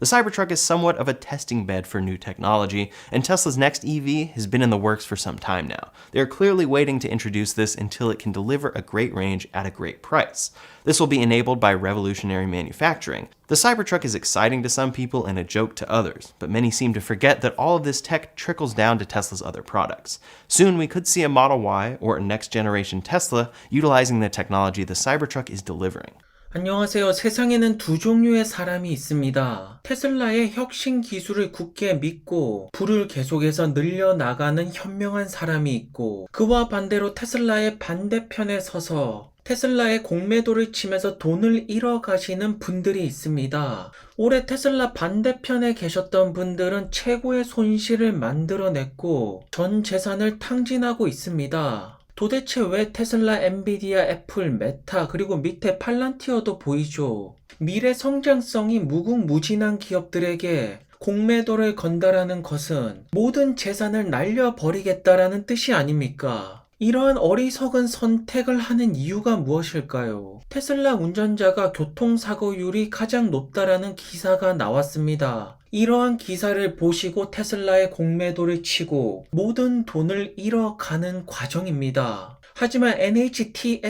The Cybertruck is somewhat of a testing bed for new technology, and Tesla's next EV has been in the works for some time now. They are clearly waiting to introduce this until it can deliver a great range at a great price. This will be enabled by revolutionary manufacturing. The Cybertruck is exciting to some people and a joke to others, but many seem to forget that all of this tech trickles down to Tesla's other products. Soon we could see a Model Y or a next-generation Tesla utilizing the technology the Cybertruck is delivering. 안녕하세요. 세상에는 두 종류의 사람이 있습니다. 테슬라의 혁신 기술을 굳게 믿고 불을 계속해서 늘려나가는 현명한 사람이 있고, 그와 반대로 테슬라의 반대편에 서서 테슬라의 공매도를 치면서 돈을 잃어가시는 분들이 있습니다. 올해 테슬라 반대편에 계셨던 분들은 최고의 손실을 만들어냈고 전 재산을 탕진하고 있습니다. 도대체 왜 테슬라, 엔비디아, 애플, 메타, 그리고 밑에 팔란티어도 보이죠? 미래 성장성이 무궁무진한 기업들에게 공매도를 건다라는 것은 모든 재산을 날려버리겠다라는 뜻이 아닙니까? 이러한 어리석은 선택을 하는 이유가 무엇일까요? 테슬라 운전자가 교통사고율이 가장 높다라는 기사가 나왔습니다. 이러한 기사를 보시고 테슬라의 공매도를 치고 모든 돈을 잃어가는 과정입니다. 하지만 NHTSA에서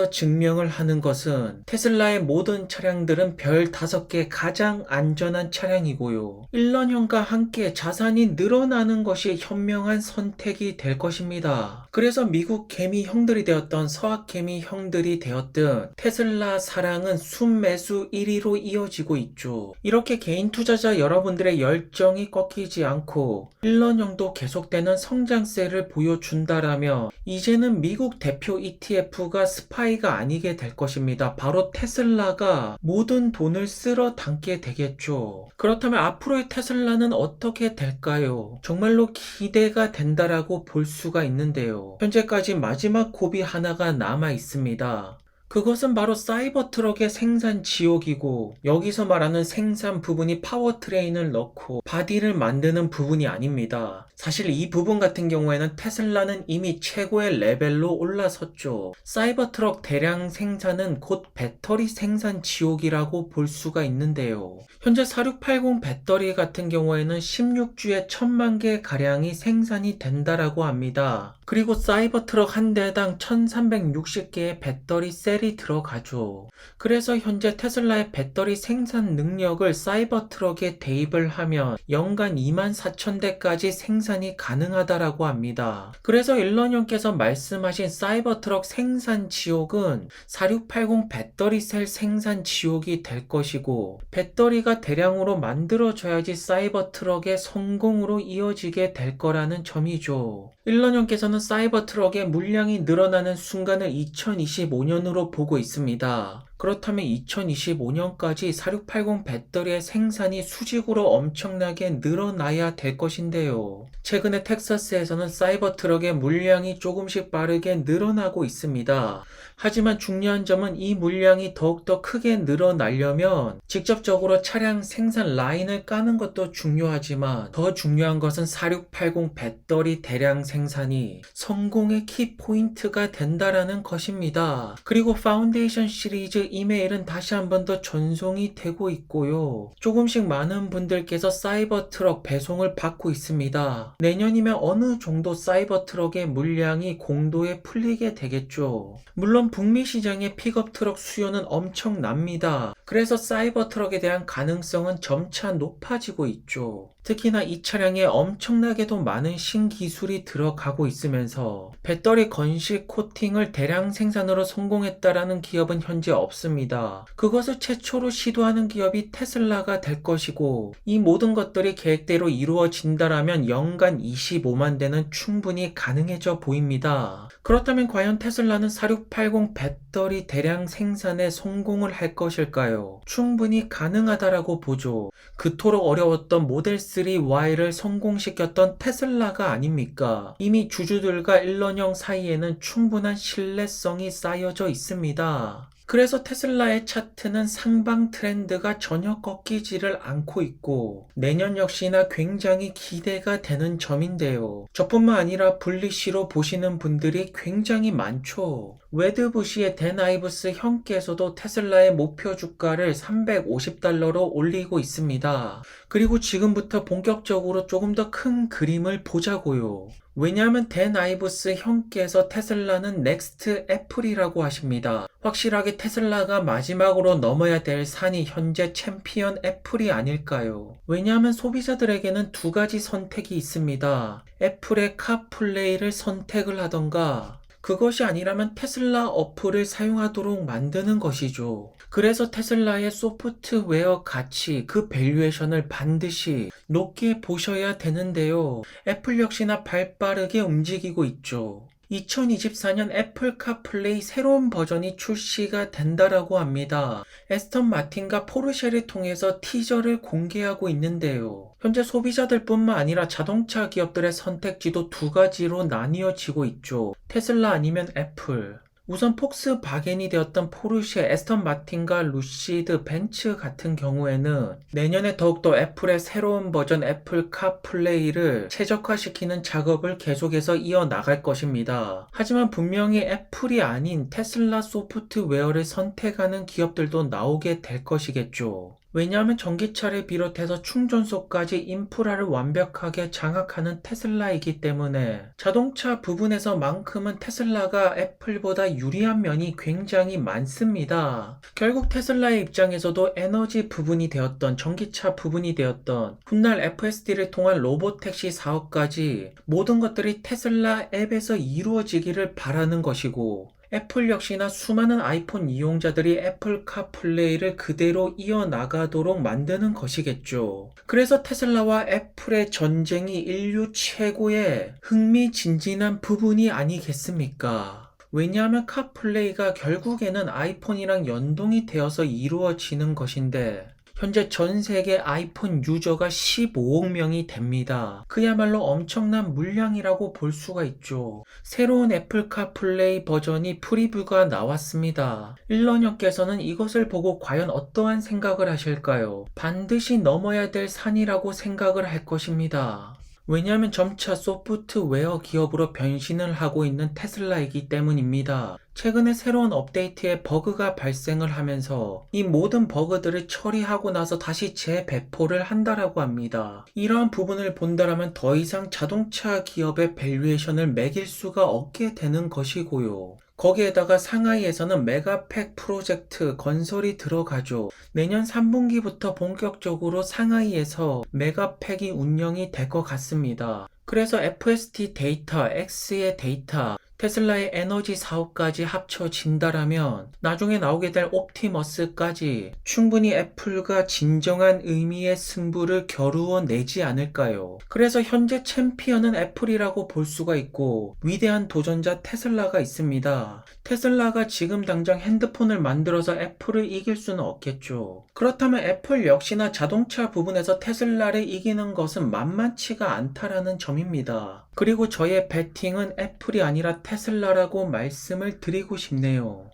증명을 하는 것은 테슬라의 모든 차량들은 별 5개 가장 안전한 차량이고요. 1년형과 함께 자산이 늘어나는 것이 현명한 선택이 될 것입니다. 그래서 미국 개미 형들이 되었던 서학 개미 형들이 되었든 테슬라 사랑은 순매수 1위로 이어지고 있죠. 이렇게 개인 투자자 여러분들의 열정이 꺾이지 않고 1년형도 계속되는 성장세를 보여준다라면 이제는 미국 대표 ETF가 스파이가 아니게 될 것입니다. 바로 테슬라가 모든 돈을 쓸어 담게 되겠죠. 그렇다면 앞으로의 테슬라는 어떻게 될까요? 정말로 기대가 된다라고 볼 수가 있는데요. 현재까지 마지막 고비 하나가 남아 있습니다. 그것은 바로 사이버트럭의 생산 지옥이고, 여기서 말하는 생산 부분이 파워트레인을 넣고 바디를 만드는 부분이 아닙니다. 사실 이 부분 같은 경우에는 테슬라는 이미 최고의 레벨로 올라섰죠. 사이버트럭 대량 생산은 곧 배터리 생산 지옥이라고 볼 수가 있는데요. 현재 4680 배터리 같은 경우에는 16주에 1000만 개 가량이 생산이 된다라고 합니다. 그리고 사이버트럭 한 대당 1360개의 배터리 셀이 들어가죠. 그래서 현재 테슬라의 배터리 생산 능력을 사이버트럭에 대입을 하면 연간 24,000대까지 생산이 가능하다라고 합니다. 그래서 일런형께서 말씀하신 사이버트럭 생산 지옥은 4680 배터리 셀 생산 지옥이 될 것이고, 배터리가 대량으로 만들어져야지 사이버트럭의 성공으로 이어지게 될 거라는 점이죠. 일런형께서는 사이버트럭의 물량이 늘어나는 순간을 2025년으로 보고 있습니다. 그렇다면 2025년까지 4680 배터리의 생산이 수직으로 엄청나게 늘어나야 될 것인데요. 최근에 텍사스에서는 사이버트럭의 물량이 조금씩 빠르게 늘어나고 있습니다. 하지만 중요한 점은 이 물량이 더욱더 크게 늘어나려면 직접적으로 차량 생산 라인을 까는 것도 중요하지만 더 중요한 것은 4680 배터리 대량 생산이 성공의 키포인트가 된다라는 것입니다. 그리고 파운데이션 시리즈 이메일은 다시 한 번 더 전송이 되고 있고요. 조금씩 많은 분들께서 사이버트럭 배송을 받고 있습니다. 내년이면 어느 정도 사이버트럭의 물량이 공도에 풀리게 되겠죠. 물론 북미 시장의 픽업트럭 수요는 엄청납니다. 그래서 사이버트럭에 대한 가능성은 점차 높아지고 있죠. 특히나 이 차량에 엄청나게도 많은 신기술이 들어가고 있으면서 배터리 건식 코팅을 대량 생산으로 성공했다라는 기업은 현재 없습니다. 그것을 최초로 시도하는 기업이 테슬라가 될 것이고, 이 모든 것들이 계획대로 이루어진다라면 연간 25만 대는 충분히 가능해져 보입니다. 그렇다면 과연 테슬라는 4680 배터리 대량 생산에 성공을 할 것일까요? 충분히 가능하다라고 보죠. 그토록 어려웠던 모델 3Y를 성공시켰던 테슬라가 아닙니까? 이미 주주들과 일런형 사이에는 충분한 신뢰성이 쌓여져 있습니다. 그래서 테슬라의 차트는 상방 트렌드가 전혀 꺾이지를 않고 있고 내년 역시나 굉장히 기대가 되는 점인데요. 저뿐만 아니라 분리시로 보시는 분들이 굉장히 많죠. 웨드부시의 댄 아이브스 형께서도 테슬라의 목표 주가를 $350로 올리고 있습니다. 그리고 지금부터 본격적으로 조금 더 큰 그림을 보자고요. 왜냐하면 댄 아이브스 형께서 테슬라는 넥스트 애플이라고 하십니다. 확실하게 테슬라가 마지막으로 넘어야 될 산이 현재 챔피언 애플이 아닐까요? 왜냐하면 소비자들에게는 두 가지 선택이 있습니다. 애플의 카플레이를 선택을 하던가 그것이 아니라면 테슬라 어플을 사용하도록 만드는 것이죠. 그래서 테슬라의 소프트웨어 가치, 그 밸류에이션을 반드시 높게 보셔야 되는데요. 애플 역시나 발빠르게 움직이고 있죠. 2024년 애플 카플레이 새로운 버전이 출시가 된다라고 합니다. 에스턴 마틴과 포르쉐를 통해서 티저를 공개하고 있는데요. 현재 소비자들뿐만 아니라 자동차 기업들의 선택지도 두 가지로 나뉘어지고 있죠. 테슬라 아니면 애플. 우선 폭스바겐이 되었던 포르쉐, 에스턴 마틴과 루시드, 벤츠 같은 경우에는 내년에 더욱더 애플의 새로운 버전 애플 카플레이를 최적화시키는 작업을 계속해서 이어나갈 것입니다. 하지만 분명히 애플이 아닌 테슬라 소프트웨어를 선택하는 기업들도 나오게 될 것이겠죠. 왜냐하면 전기차를 비롯해서 충전소까지 인프라를 완벽하게 장악하는 테슬라이기 때문에 자동차 부분에서만큼은 테슬라가 애플보다 유리한 면이 굉장히 많습니다. 결국 테슬라의 입장에서도 에너지 부분이 되었던 전기차 부분이 되었던 훗날 FSD를 통한 로보택시 사업까지 모든 것들이 테슬라 앱에서 이루어지기를 바라는 것이고 애플 역시나 수많은 아이폰 이용자들이 애플 카플레이를 그대로 이어나가도록 만드는 것이겠죠. 그래서 테슬라와 애플의 전쟁이 인류 최고의 흥미진진한 부분이 아니겠습니까? 왜냐하면 카플레이가 결국에는 아이폰이랑 연동이 되어서 이루어지는 것인데 현재 전 세계 아이폰 유저가 15억 명이 됩니다. 그야말로 엄청난 물량이라고 볼 수가 있죠. 새로운 애플 카플레이 버전이 프리뷰가 나왔습니다. 일러녀께서는 이것을 보고 과연 어떠한 생각을 하실까요? 반드시 넘어야 될 산이라고 생각을 할 것입니다. 왜냐하면 점차 소프트웨어 기업으로 변신을 하고 있는 테슬라이기 때문입니다. 최근에 새로운 업데이트에 버그가 발생을 하면서 이 모든 버그들을 처리하고 나서 다시 재배포를 한다라고 합니다. 이러한 부분을 본다라면 더 이상 자동차 기업의 밸류에이션을 매길 수가 없게 되는 것이고요. 거기에다가 상하이에서는 메가팩 프로젝트 건설이 들어가죠. 내년 3분기부터 본격적으로 상하이에서 메가팩이 운영이 될 것 같습니다. 그래서 FSD 데이터, X의 데이터, 테슬라의 에너지 사업까지 합쳐진다라면 나중에 나오게 될 옵티머스까지 충분히 애플과 진정한 의미의 승부를 겨루어 내지 않을까요? 그래서 현재 챔피언은 애플이라고 볼 수가 있고 위대한 도전자 테슬라가 있습니다. 테슬라가 지금 당장 핸드폰을 만들어서 애플을 이길 수는 없겠죠. 그렇다면 애플 역시나 자동차 부분에서 테슬라를 이기는 것은 만만치가 않다라는 점입니다. 그리고 저의 배팅은 애플이 아니라 테슬라라고 말씀을 드리고 싶네요.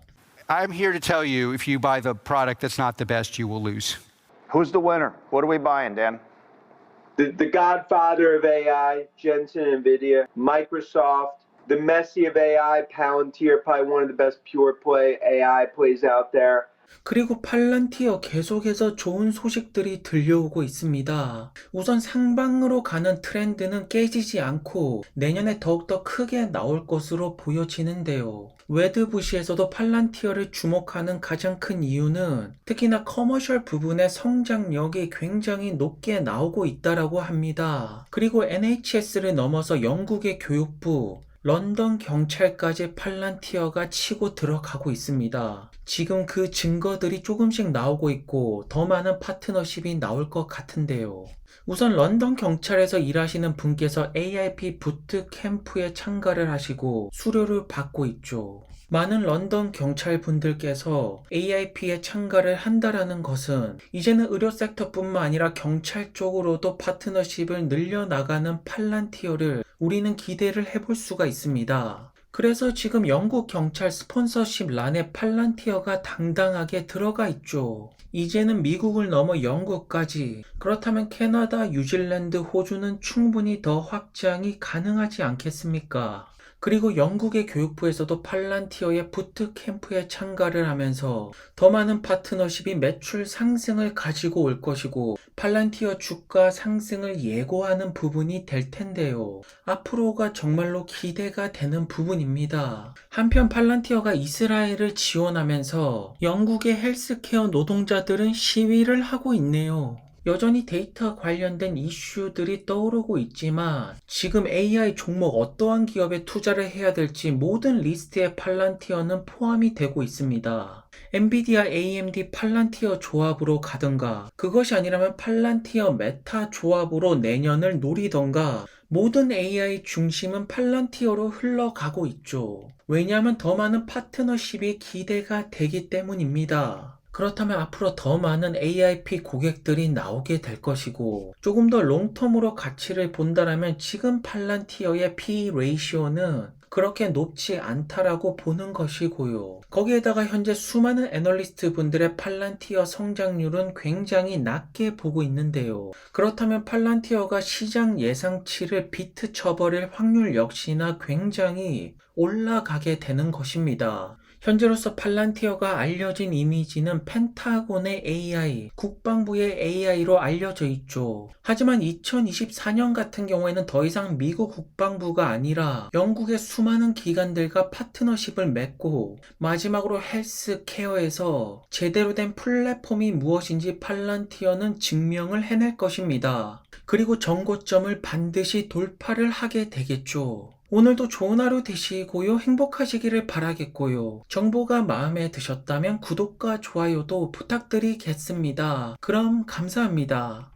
I'm here to tell you, if you buy the product that's not the best, you will lose. Who's the winner? What are we buying, Dan? The godfather of AI, Jensen NVIDIA, Microsoft, the Messi of AI, Palantir, probably one of the best pure play AI plays out there. 그리고 팔란티어 계속해서 좋은 소식들이 들려오고 있습니다. 우선 상방으로 가는 트렌드는 깨지지 않고 내년에 더욱더 크게 나올 것으로 보여지는데요. 웨드부시에서도 팔란티어를 주목하는 가장 큰 이유는 특히나 커머셜 부분의 성장력이 굉장히 높게 나오고 있다라고 합니다. 그리고 NHS를 넘어서 영국의 교육부, 런던 경찰까지 팔란티어가 치고 들어가고 있습니다. 지금 그 증거들이 조금씩 나오고 있고 더 많은 파트너십이 나올 것 같은데요. 우선 런던 경찰에서 일하시는 분께서 AIP 부트 캠프에 참가를 하시고 수료를 받고 있죠. 많은 런던 경찰분들께서 AIP에 참가를 한다라는 것은 이제는 의료 섹터뿐만 아니라 경찰 쪽으로도 파트너십을 늘려나가는 팔란티어를 우리는 기대를 해볼 수가 있습니다. 그래서 지금 영국 경찰 스폰서십 란에 팔란티어가 당당하게 들어가 있죠. 이제는 미국을 넘어 영국까지. 그렇다면 캐나다, 뉴질랜드, 호주는 충분히 더 확장이 가능하지 않겠습니까? 그리고 영국의 교육부에서도 팔란티어의 부트캠프에 참가를 하면서 더 많은 파트너십이 매출 상승을 가지고 올 것이고 팔란티어 주가 상승을 예고하는 부분이 될 텐데요. 앞으로가 정말로 기대가 되는 부분입니다. 한편 팔란티어가 이스라엘을 지원하면서 영국의 헬스케어 노동자들은 시위를 하고 있네요. 여전히 데이터 관련된 이슈들이 떠오르고 있지만 지금 AI 종목 어떠한 기업에 투자를 해야 될지 모든 리스트에 팔란티어는 포함이 되고 있습니다. 엔비디아, AMD, 팔란티어 조합으로 가든가 그것이 아니라면 팔란티어 메타 조합으로 내년을 노리던가 모든 AI 중심은 팔란티어로 흘러가고 있죠. 왜냐하면 더 많은 파트너십이 기대가 되기 때문입니다. 그렇다면 앞으로 더 많은 AIP 고객들이 나오게 될 것이고 조금 더 롱텀으로 가치를 본다라면 지금 팔란티어의 PE 레이시오는 그렇게 높지 않다라고 보는 것이고요. 거기에다가 현재 수많은 애널리스트 분들의 팔란티어 성장률은 굉장히 낮게 보고 있는데요. 그렇다면 팔란티어가 시장 예상치를 비트 쳐버릴 확률 역시나 굉장히 올라가게 되는 것입니다. 현재로서 팔란티어가 알려진 이미지는 펜타곤의 AI, 국방부의 AI로 알려져 있죠. 하지만 2024년 같은 경우에는 더 이상 미국 국방부가 아니라 영국의 수많은 기관들과 파트너십을 맺고 마지막으로 헬스케어에서 제대로 된 플랫폼이 무엇인지 팔란티어는 증명을 해낼 것입니다. 그리고 정고점을 반드시 돌파를 하게 되겠죠. 오늘도 좋은 하루 되시고요. 행복하시기를 바라겠고요. 정보가 마음에 드셨다면 구독과 좋아요도 부탁드리겠습니다. 그럼 감사합니다.